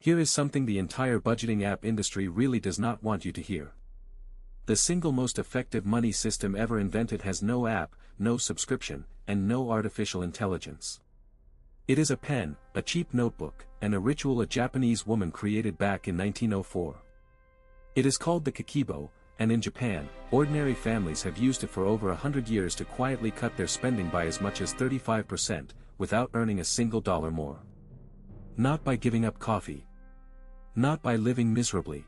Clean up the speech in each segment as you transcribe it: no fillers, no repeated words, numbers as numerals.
Here is something the entire budgeting app industry really does not want you to hear. The single most effective money system ever invented has no app, no subscription, and no artificial intelligence. It is a pen, a cheap notebook, and a ritual a Japanese woman created back in 1904. It is called the Kakebo, and in Japan, ordinary families have used it for over 100 years to quietly cut their spending by as much as 35%, without earning a single dollar more. Not by giving up coffee. Not by living miserably.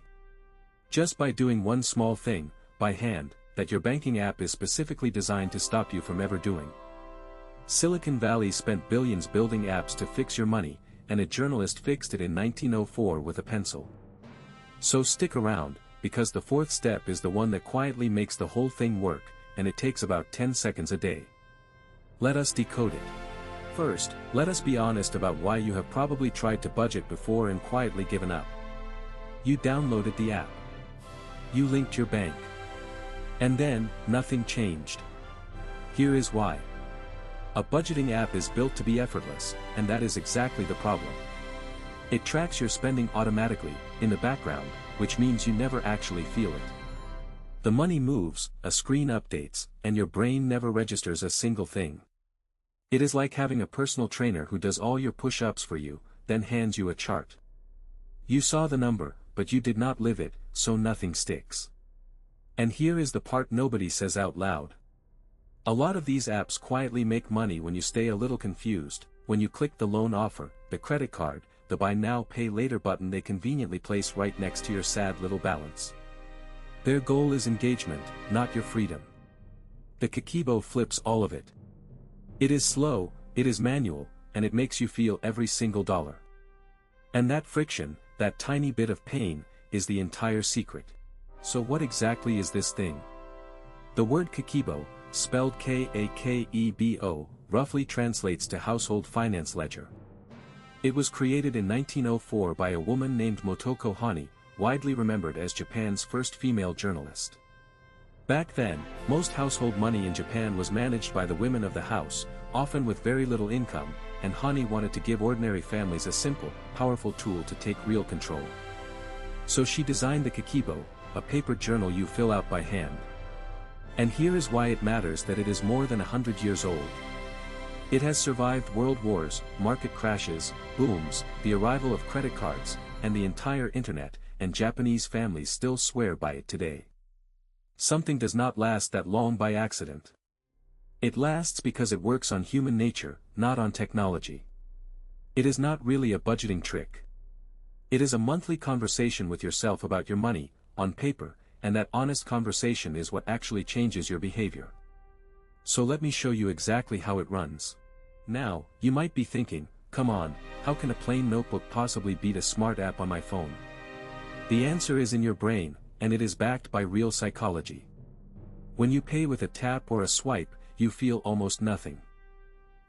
Just by doing one small thing, by hand, that your banking app is specifically designed to stop you from ever doing. Silicon Valley spent billions building apps to fix your money, and a journalist fixed it in 1904 with a pencil. So stick around, because the fourth step is the one that quietly makes the whole thing work, and it takes about 10 seconds a day. Let us decode it. First, let us be honest about why you have probably tried to budget before and quietly given up. You downloaded the app. You linked your bank. And then, nothing changed. Here is why. A budgeting app is built to be effortless, and that is exactly the problem. It tracks your spending automatically, in the background, which means you never actually feel it. The money moves, a screen updates, and your brain never registers a single thing. It is like having a personal trainer who does all your push-ups for you, then hands you a chart. You saw the number, but you did not live it, so nothing sticks. And here is the part nobody says out loud. A lot of these apps quietly make money when you stay a little confused, when you click the loan offer, the credit card, the buy now pay later button they conveniently place right next to your sad little balance. Their goal is engagement, not your freedom. The Kakebo flips all of it. It is slow, it is manual, and it makes you feel every single dollar. And that friction, that tiny bit of pain, is the entire secret. So what exactly is this thing? The word Kakebo, spelled K-A-K-E-B-O, roughly translates to household finance ledger. It was created in 1904 by a woman named Motoko Hani, widely remembered as Japan's first female journalist. Back then, most household money in Japan was managed by the women of the house, often with very little income, and Hani wanted to give ordinary families a simple, powerful tool to take real control. So she designed the Kakebo, a paper journal you fill out by hand. And here is why it matters that it is more than 100 years old. It has survived world wars, market crashes, booms, the arrival of credit cards, and the entire internet, and Japanese families still swear by it today. Something does not last that long by accident. It lasts because it works on human nature, not on technology. It is not really a budgeting trick. It is a monthly conversation with yourself about your money, on paper, and that honest conversation is what actually changes your behavior. So let me show you exactly how it runs. Now, you might be thinking, come on, how can a plain notebook possibly beat a smart app on my phone? The answer is in your brain, and it is backed by real psychology. When you pay with a tap or a swipe, you feel almost nothing.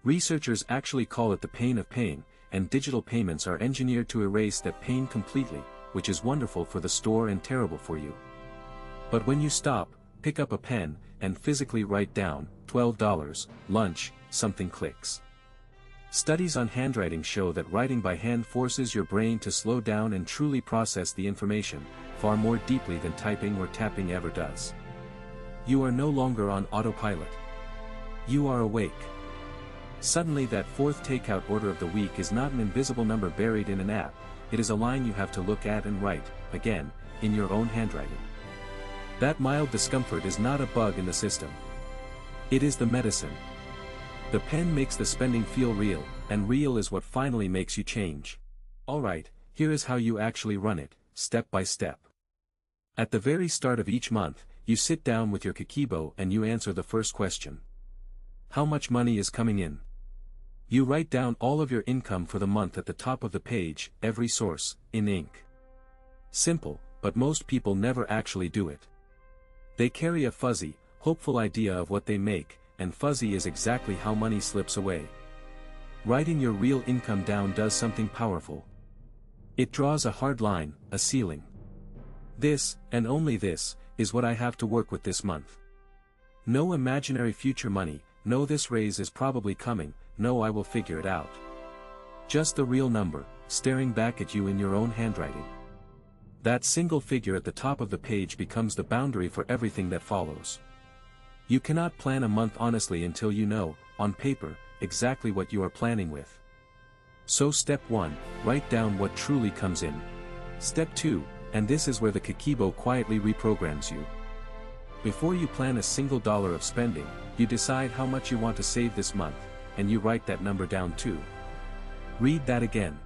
Researchers actually call it the pain of paying, and digital payments are engineered to erase that pain completely, which is wonderful for the store and terrible for you. But when you stop, pick up a pen, and physically write down, $12, lunch, something clicks. Studies on handwriting show that writing by hand forces your brain to slow down and truly process the information, far more deeply than typing or tapping ever does. You are no longer on autopilot. You are awake. Suddenly that fourth takeout order of the week is not an invisible number buried in an app, it is a line you have to look at and write, again, in your own handwriting. That mild discomfort is not a bug in the system. It is the medicine. The pen makes the spending feel real, and real is what finally makes you change. Alright, here is how you actually run it, step by step. At the very start of each month, you sit down with your Kakebo and you answer the first question. How much money is coming in? You write down all of your income for the month at the top of the page, every source, in ink. Simple, but most people never actually do it. They carry a fuzzy, hopeful idea of what they make, and fuzzy is exactly how money slips away. Writing your real income down does something powerful. It draws a hard line, a ceiling. This, and only this, is what I have to work with this month. No imaginary future money, no this raise is probably coming, no I will figure it out. Just the real number, staring back at you in your own handwriting. That single figure at the top of the page becomes the boundary for everything that follows. You cannot plan a month honestly until you know, on paper, exactly what you are planning with. So step 1, write down what truly comes in. Step 2, and this is where the Kakebo quietly reprograms you. Before you plan a single dollar of spending, you decide how much you want to save this month, and you write that number down too. Read that again.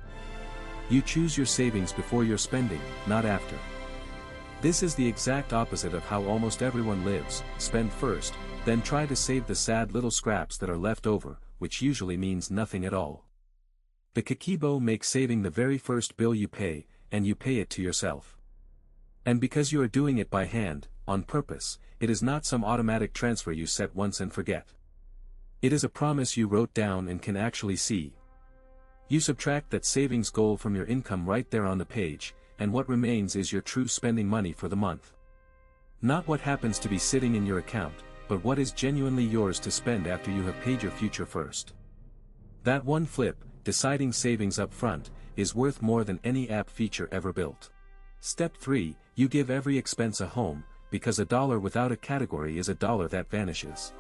You choose your savings before your spending, not after. This is the exact opposite of how almost everyone lives: spend first, then try to save the sad little scraps that are left over, which usually means nothing at all. The Kakebo makes saving the very first bill you pay, and you pay it to yourself. And because you are doing it by hand, on purpose, it is not some automatic transfer you set once and forget. It is a promise you wrote down and can actually see. You subtract that savings goal from your income right there on the page, and what remains is your true spending money for the month. Not what happens to be sitting in your account, but what is genuinely yours to spend after you have paid your future first. That one flip, deciding savings up front, is worth more than any app feature ever built. Step 3, you give every expense a home, because a dollar without a category is a dollar that vanishes.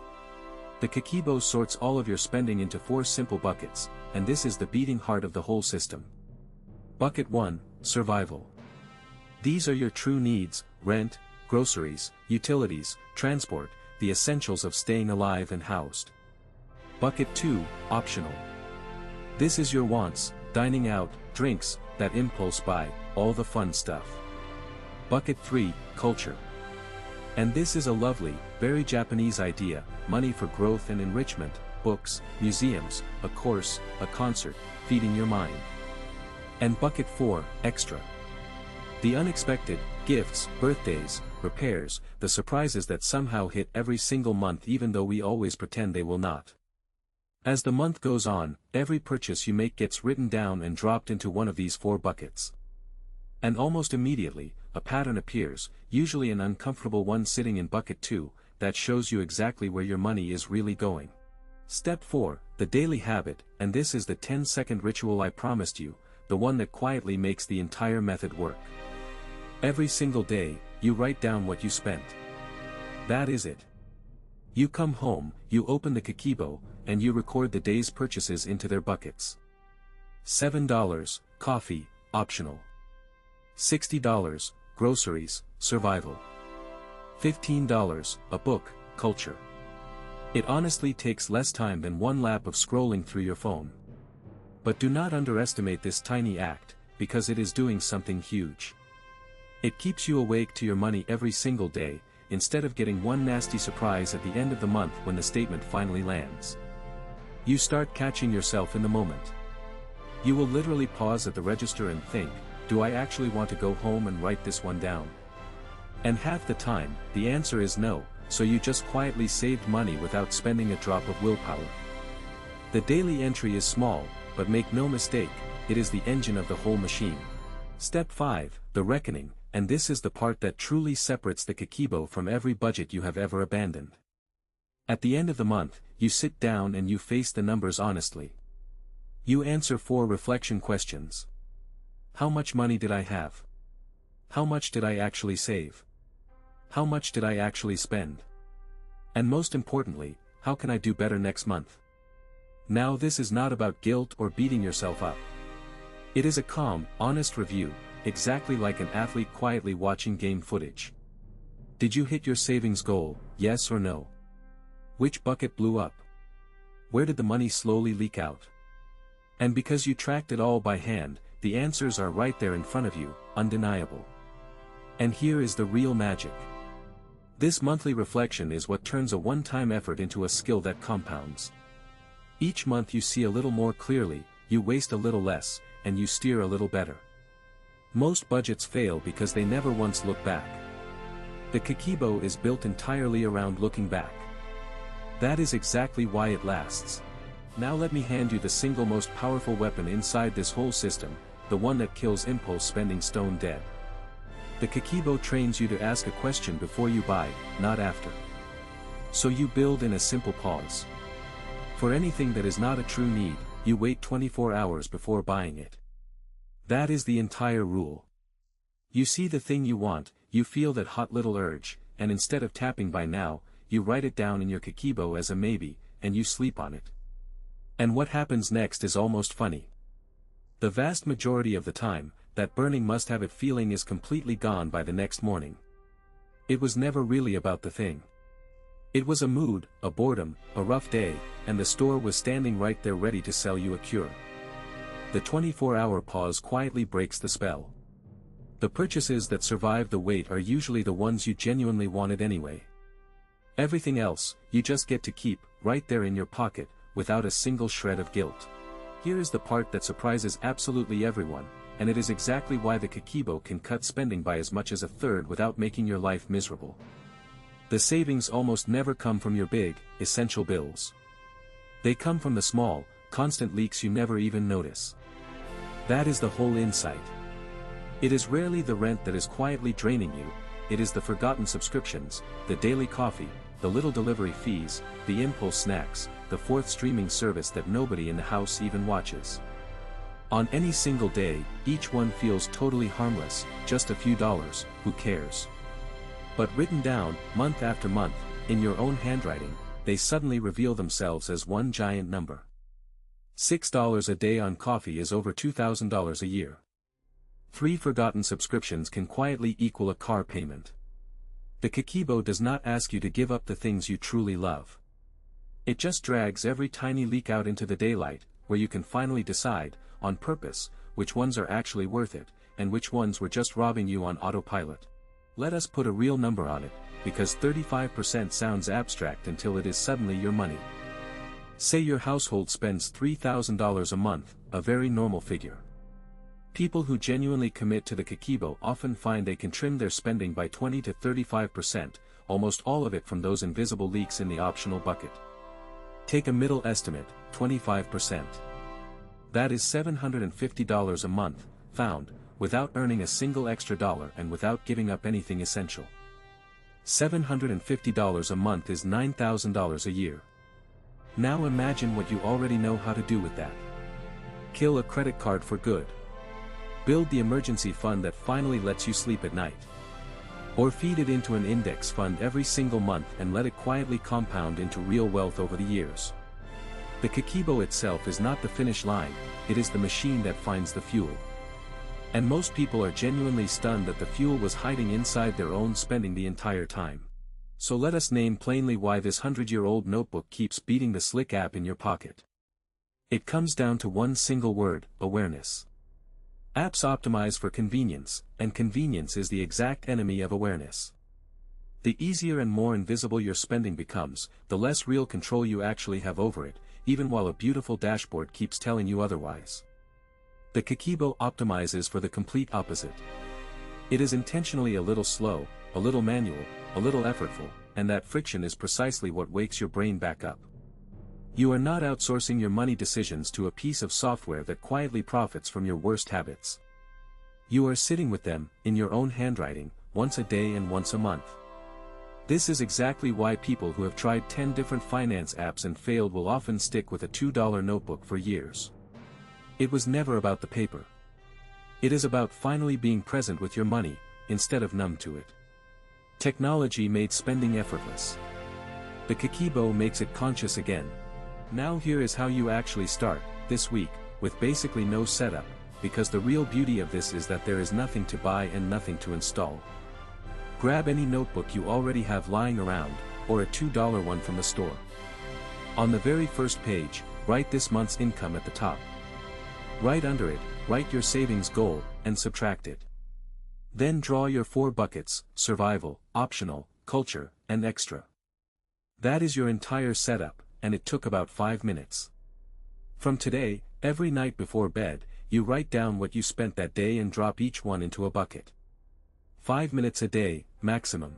The Kakebo sorts all of your spending into 4 simple buckets, and this is the beating heart of the whole system. Bucket 1, Survival. These are your true needs: rent, groceries, utilities, transport, the essentials of staying alive and housed. Bucket 2, Optional. This is your wants: dining out, drinks, that impulse buy, all the fun stuff. Bucket 3, Culture. And this is a lovely, very Japanese idea: money for growth and enrichment, books, museums, a course, a concert, feeding your mind. And Bucket 4, Extra. The unexpected: gifts, birthdays, repairs, the surprises that somehow hit every single month even though we always pretend they will not. As the month goes on, every purchase you make gets written down and dropped into one of these 4 buckets. And almost immediately, a pattern appears, usually an uncomfortable one sitting in Bucket 2, that shows you exactly where your money is really going. Step 4, the daily habit, and this is the 10-second ritual I promised you, the one that quietly makes the entire method work. Every single day, you write down what you spent. That is it. You come home, you open the Kakebo, and you record the day's purchases into their buckets. $7, coffee, optional. $60, groceries, survival. $15, a book, culture. It honestly takes less time than one lap of scrolling through your phone. But do not underestimate this tiny act, because it is doing something huge. It keeps you awake to your money every single day, instead of getting one nasty surprise at the end of the month when the statement finally lands. You start catching yourself in the moment. You will literally pause at the register and think, do I actually want to go home and write this one down? And half the time, the answer is no, so you just quietly saved money without spending a drop of willpower. The daily entry is small, but make no mistake, it is the engine of the whole machine. Step 5, the reckoning, and this is the part that truly separates the Kakebo from every budget you have ever abandoned. At the end of the month, you sit down and you face the numbers honestly. You answer 4 reflection questions. How much money did I have? How much did I actually save? How much did I actually spend? And most importantly, how can I do better next month? Now this is not about guilt or beating yourself up. It is a calm, honest review, exactly like an athlete quietly watching game footage. Did you hit your savings goal, yes or no? Which bucket blew up? Where did the money slowly leak out? And because you tracked it all by hand, the answers are right there in front of you, undeniable. And here is the real magic. This monthly reflection is what turns a one-time effort into a skill that compounds. Each month you see a little more clearly, you waste a little less, and you steer a little better. Most budgets fail because they never once look back. The Kakebo is built entirely around looking back. That is exactly why it lasts. Now let me hand you the single most powerful weapon inside this whole system, the one that kills impulse spending stone dead. The Kakebo trains you to ask a question before you buy, not after. So you build in a simple pause. For anything that is not a true need, you wait 24 hours before buying it. That is the entire rule. You see the thing you want, you feel that hot little urge, and instead of tapping buy now, you write it down in your Kakebo as a maybe, and you sleep on it. And what happens next is almost funny. The vast majority of the time, that burning must-have-it feeling is completely gone by the next morning. It was never really about the thing. It was a mood, a boredom, a rough day, and the store was standing right there ready to sell you a cure. The 24-hour pause quietly breaks the spell. The purchases that survive the wait are usually the ones you genuinely wanted anyway. Everything else, you just get to keep, right there in your pocket, without a single shred of guilt. Here is the part that surprises absolutely everyone, and it is exactly why the Kakebo can cut spending by as much as a third without making your life miserable. The savings almost never come from your big, essential bills. They come from the small, constant leaks you never even notice. That is the whole insight. It is rarely the rent that is quietly draining you, it is the forgotten subscriptions, the daily coffee, the little delivery fees, the impulse snacks, the fourth streaming service that nobody in the house even watches. On any single day, each one feels totally harmless, just a few dollars, who cares? But written down, month after month, in your own handwriting, they suddenly reveal themselves as one giant number. $6 a day on coffee is over $2,000 a year. 3 forgotten subscriptions can quietly equal a car payment. The Kakebo does not ask you to give up the things you truly love. It just drags every tiny leak out into the daylight, where you can finally decide, on purpose, which ones are actually worth it, and which ones were just robbing you on autopilot. Let us put a real number on it, because 35% sounds abstract until it is suddenly your money. Say your household spends $3,000 a month, a very normal figure. People who genuinely commit to the Kakebo often find they can trim their spending by 20 to 35%, almost all of it from those invisible leaks in the optional bucket. Take a middle estimate, 25%. That is $750 a month, found, without earning a single extra dollar and without giving up anything essential. $750 a month is $9,000 a year. Now imagine what you already know how to do with that. Kill a credit card for good. Build the emergency fund that finally lets you sleep at night. Or feed it into an index fund every single month and let it quietly compound into real wealth over the years. The Kakebo itself is not the finish line, it is the machine that finds the fuel. And most people are genuinely stunned that the fuel was hiding inside their own spending the entire time. So let us name plainly why this 100-year-old notebook keeps beating the slick app in your pocket. It comes down to one single word: awareness. Apps optimize for convenience, and convenience is the exact enemy of awareness. The easier and more invisible your spending becomes, the less real control you actually have over it, even while a beautiful dashboard keeps telling you otherwise. The Kakebo optimizes for the complete opposite. It is intentionally a little slow, a little manual, a little effortful, and that friction is precisely what wakes your brain back up. You are not outsourcing your money decisions to a piece of software that quietly profits from your worst habits. You are sitting with them, in your own handwriting, once a day and once a month. This is exactly why people who have tried 10 different finance apps and failed will often stick with a $2 notebook for years. It was never about the paper. It is about finally being present with your money, instead of numb to it. Technology made spending effortless. The Kakebo makes it conscious again. Now here is how you actually start, this week, with basically no setup, because the real beauty of this is that there is nothing to buy and nothing to install. Grab any notebook you already have lying around, or a $2 one from the store. On the very first page, write this month's income at the top. Right under it, write your savings goal, and subtract it. Then draw your 4 buckets: survival, optional, culture, and extra. That is your entire setup, and it took about 5 minutes. From today, every night before bed, you write down what you spent that day and drop each one into a bucket. 5 minutes a day, maximum.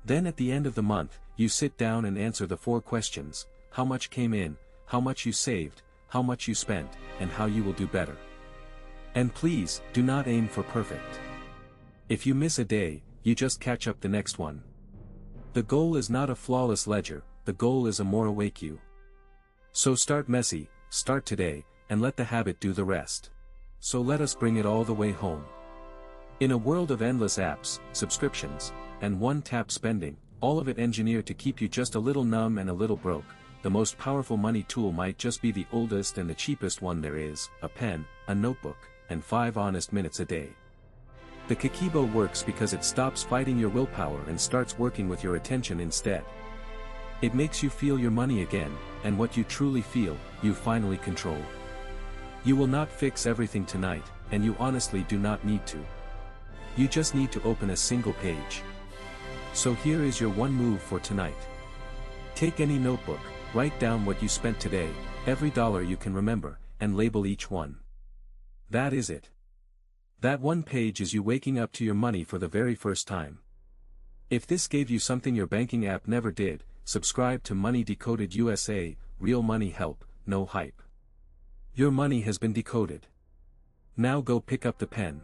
Then at the end of the month, you sit down and answer the 4 questions: how much came in, how much you saved, how much you spent, and how you will do better. And please, do not aim for perfect. If you miss a day, you just catch up the next one. The goal is not a flawless ledger, the goal is a more awake you. So start messy, start today, and let the habit do the rest. So let us bring it all the way home. In a world of endless apps, subscriptions, and one-tap spending, all of it engineered to keep you just a little numb and a little broke, the most powerful money tool might just be the oldest and the cheapest one there is: a pen, a notebook, and 5 honest minutes a day. The Kakebo works because it stops fighting your willpower and starts working with your attention instead. It makes you feel your money again, and what you truly feel, you finally control. You will not fix everything tonight, and you honestly do not need to. You just need to open a single page. So here is your one move for tonight. Take any notebook, write down what you spent today, every dollar you can remember, and label each one. That is it. That one page is you waking up to your money for the very first time. If this gave you something your banking app never did, subscribe to Money Decoded USA, real money help, no hype. Your money has been decoded. Now go pick up the pen.